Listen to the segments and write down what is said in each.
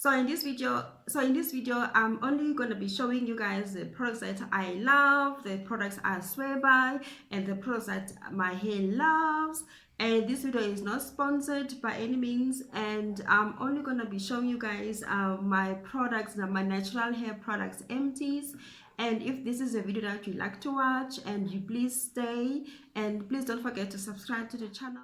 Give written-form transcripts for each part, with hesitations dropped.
So in this video, I'm only going to be showing you guys the products that I love, the products I swear by, and the products that my hair loves. And this video is not sponsored by any means, and I'm only going to be showing you guys my products, my natural hair products, Empties. And if this is a video that you like to watch, and you please stay, and please don't forget to subscribe to the channel.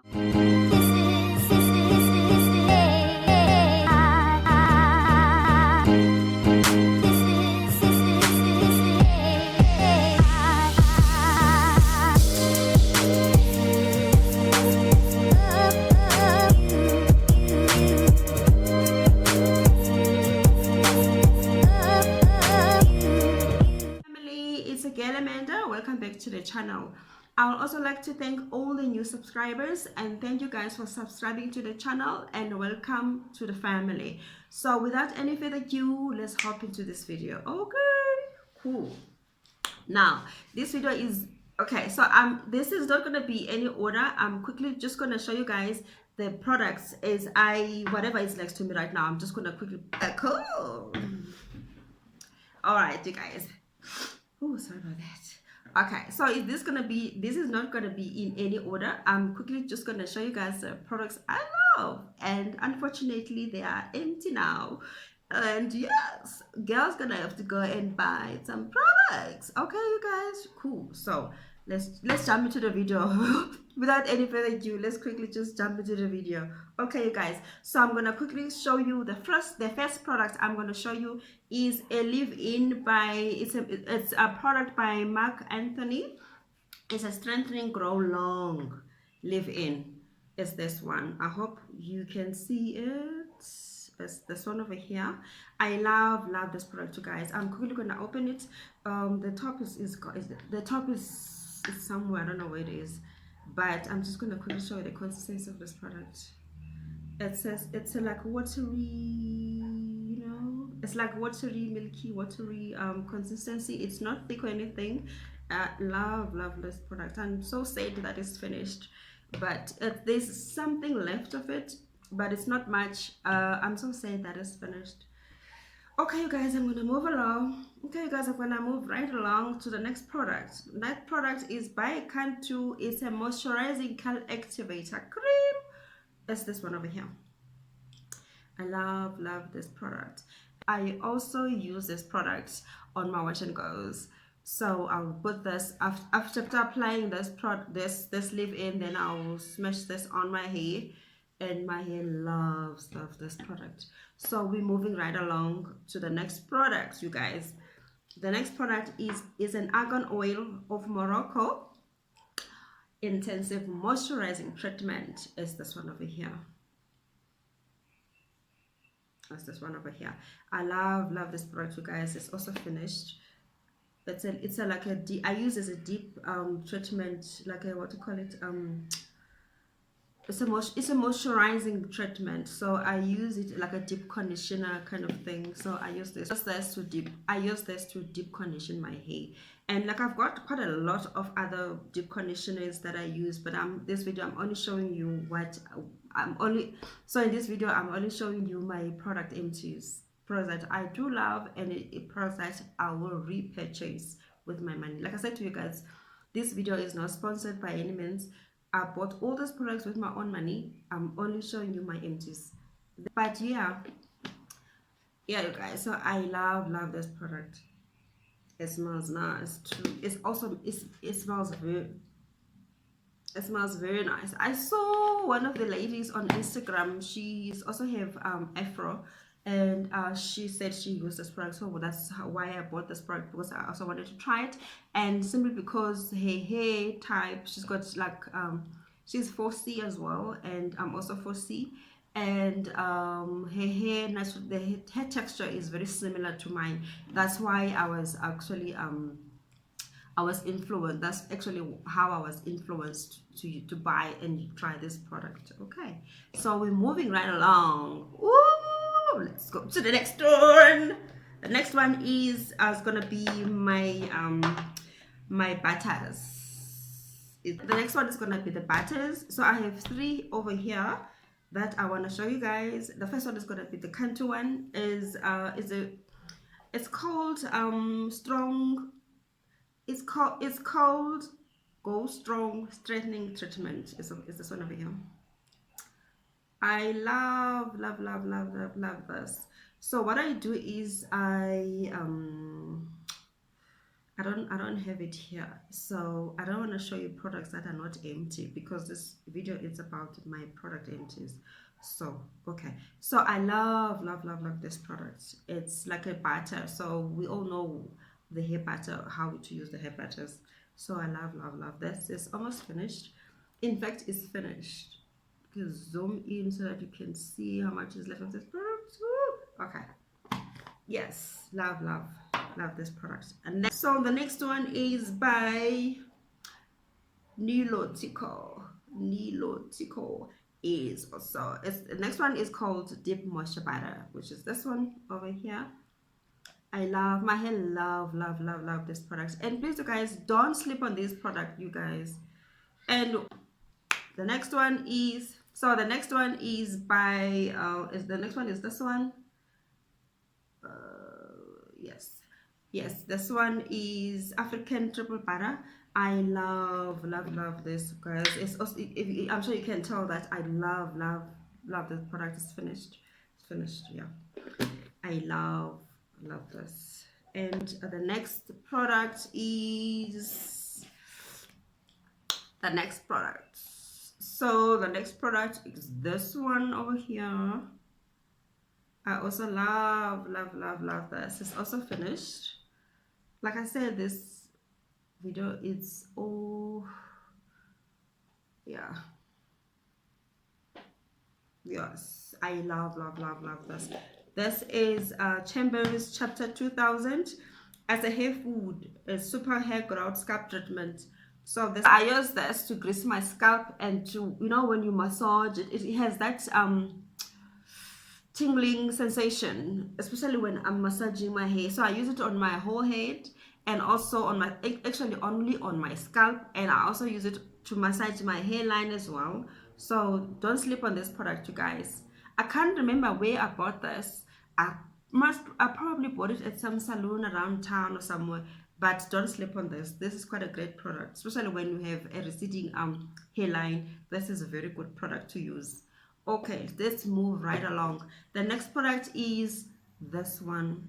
Welcome back to the channel. I would also like to thank all the new subscribers and thank you guys for subscribing to the channel and welcome to the family. So without any further ado, let's hop into this video. Okay, cool. Now this video is okay, so this is not going to be any order. I'm quickly just going to show you guys the products as whatever is next to me right now. I'm just going to quickly cool. All right, you guys. Oh, sorry about that. Okay, so this is not gonna be in any order. I'm quickly just gonna show you guys the products I love, and unfortunately they are empty now. And yes, girls gonna have to go and buy some products. Okay, you guys, cool. So let's jump into the video. Without any further ado, let's quickly just jump into the video. Okay, you guys, so I'm gonna quickly show you the first product I'm gonna show you is a leave-in by it's a product by Mark Anthony. It's a strengthening grow long leave-in. It's this one. I hope you can see it. It's this one over here. I love this product, you guys. I'm quickly gonna open it. The top is somewhere. I don't know where it is, but I'm just gonna quickly show you the consistency of this product. It says it's like watery, you know, it's like watery, milky, watery consistency. It's not thick or anything. Love this product. I'm so sad that it's finished, but there's something left of it, but it's not much. I'm so sad that it's finished. Okay, you guys, I'm gonna move along. Okay, you guys, I'm gonna move right along to the next product. That product is by Cantu. It's a moisturizing calc activator cream. It's this one over here. I love this product. I also use this product on my wash and goes. So I'll put this after applying this leave-in, then I'll smash this on my hair, and my hair loves this product. So we're moving right along to the next product, you guys. The next product is an argan oil of Morocco intensive moisturizing treatment. Is this one over here. That's this one over here. I love this product, you guys. It's also finished. It's like a deep, I use as a deep treatment, like a, what to call it, it's a moisturizing treatment. So I use it like a deep conditioner kind of thing. So I use this to deep condition my hair. And like I've got quite a lot of other deep conditioners that I use, but this video I'm only showing you what so in this video I'm only showing you my product Empties, products that I do love, and a product that I will repurchase with my money. Like I said to you guys, this video is not sponsored by any means. I bought all those products with my own money. I'm only showing you my Empties. But yeah, you guys, so I love this product. It smells nice too. It's also it smells very nice. I saw one of the ladies on Instagram. She's also have Afro, and she said she used this product, so that's why I bought this product, because I also wanted to try it, and simply because her hair type, she's got like she's 4C as well, and I'm also 4C, and her hair the hair texture is very similar to mine. That's why I was actually influenced. That's actually how I was influenced to buy and try this product. Okay, so we're moving right along. Ooh, let's go to the next one. The next one is gonna be my my butters. The next one is gonna be the butters. So I have 3 over here. that I want to show you guys. The first one is going to be the contour one. It's called strong. It's called Go Strong Straightening Treatment. Is this one over here? I love this. So what I do is I don't have it here, so I don't want to show you products that are not empty, because this video is about my product empties. So okay, so I love this product. It's like a butter, so we all know the hair butter, how to use the hair butters. So I love this. It's almost finished. In fact, it's finished. Just zoom in so that you can see how much is left of this product. Woo! Okay, yes, love this product. And then, so the next one is by Nilotico. Is also, the next one is called Deep Moisture Butter, which is this one over here. I love my hair, love this product. And please, you guys, don't sleep on this product, you guys. And the next one is, so the next one is by the next one is this one. Yes, this one is African Triple Butter. I love this, guys. It's also, I'm sure you can tell that I love this product. It's finished. Yeah, I love this. And the next product is the next product. So the next product is this one over here. I also love this. It's also finished. Like I said, this video, it's all, yeah, yes, I love this. This is Chambers Chapter 2000 as a hair food, a super hair growth scalp treatment. So this, I use this to grease my scalp, and to, you know, when you massage it, it has that tingling sensation, especially when I'm massaging my hair. So I use it on my whole head, and also on my, actually only on my scalp, and I also use it to massage my hairline as well. So don't sleep on this product, you guys. I can't remember where I bought this. I probably bought it at some salon around town or somewhere, but don't sleep on this. This is quite a great product, especially when you have a receding hairline. This is a very good product to use. Okay, let's move right along. The next product is this one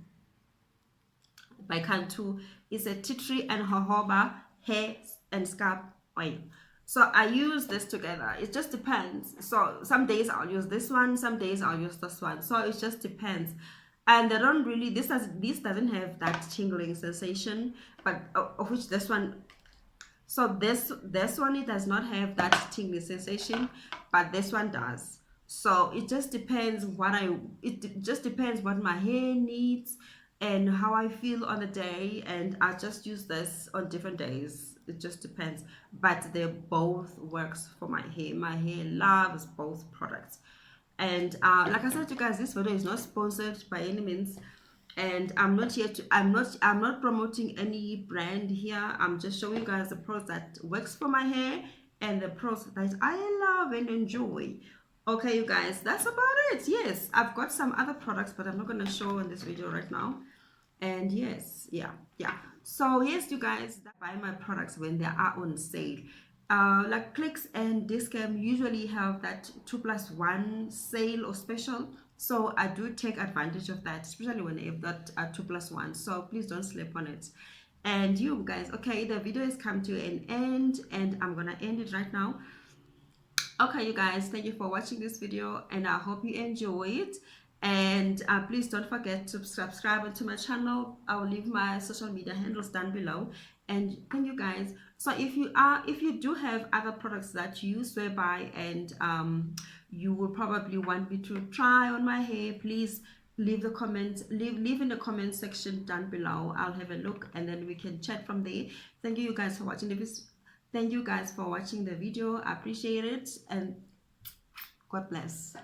by Cantu. It's a tea tree and jojoba hair and scalp oil. So I use this together. It just depends. So some days I'll use this one, some days I'll use this one. So it just depends. And they don't really, this doesn't have that tingling sensation, but of which this one, so this one, it does not have that tingling sensation, but this one does. So it just depends it just depends what my hair needs and how I feel on the day, and I just use this on different days. It just depends, but they both works for my hair. My hair loves both products. And like I said, you guys, this video is not sponsored by any means, and I'm not here to, I'm not promoting any brand here. I'm just showing you guys the products that works for my hair and the products that I love and enjoy. Okay, you guys, that's about it. Yes, I've got some other products, but I'm not going to show in this video right now. And yes, yeah. So yes, you guys, buy my products when they are on sale. Like Clicks and Discount usually have that 2+1 sale or special, so I do take advantage of that, especially when they have that 2+1. So please don't sleep on it. And you guys, okay, the video has come to an end, and I'm gonna end it right now. Okay, you guys, thank you for watching this video, and I hope you enjoy it. And please don't forget to subscribe to my channel. I'll leave my social media handles down below. And thank you guys. So if you do have other products that you swear by, and you will probably want me to try on my hair, please leave the comments, leave in the comment section down below. I'll have a look, and then we can chat from there. Thank you guys for watching the video. I appreciate it, and God bless.